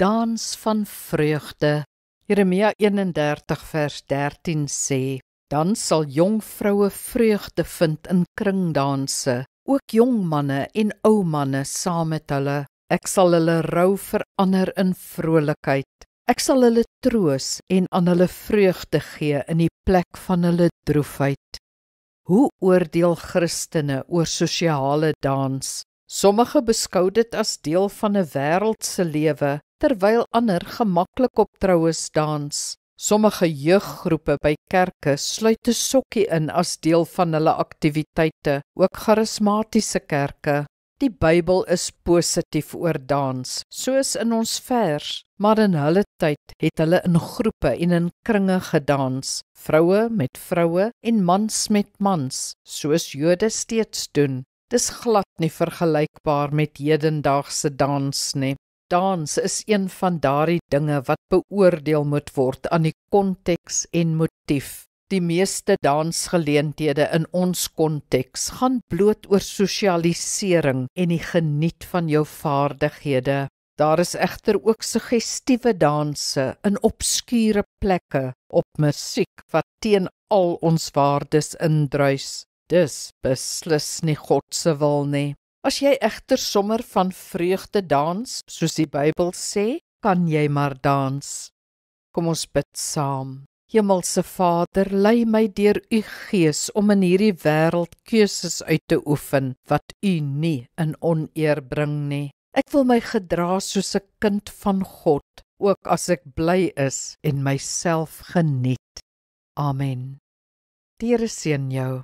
dans van vreugde. Jeremia 31 vers 13 sê, dan sal jong vroue vreugde vind in kringdanse, ook jong manne en ou manne saam met hulle. Ek sal hulle rou verander in vrolikheid. Ek sal hulle troos en aan hulle vreugde gee in die plek van hulle droefheid. Hoe oordeel Christene oor sosiale dans? Sommige beskou dit as deel van 'n wêreldse lewe, terwyl ander gemaklik op troues dans. Sommige jeuggroepe by kerke sluit 'n sokkie in as deel van hulle aktiwiteite, ook charismatiese kerke. Die Bybel is positief oor dans, soos in ons vers, maar in hulle tyd het hulle in groepe en in kringe gedans, vroue met vroue en mans met mans, soos Jode steeds doen. Dis glad nie vergelykbaar met hedendaagse dans nie. Dans is een van daardie dinge wat beoordeel moet word aan die konteks en motief. Die meeste dansgeleenthede in ons konteks gaan bloot oor sosialisering en die geniet van jou vaardighede. Daar is egter ook suggestiewe danse in obskure plekke op musiek wat teen al ons waardes indruis. Dis beslis nie God se wil nie. As jy egter sommer van vreugde dans, soos die Bybel sê, kan jy maar dans. Kom ons bid saam. Hemelse Vader, lei my deur u Gees om in hierdie wêreld keuses uit te oefen wat u nie in oneer bring nie. Ek wil my gedra soos 'n kind van God, ook as ek bly is en myself geniet. Amen. Die Here seën jou.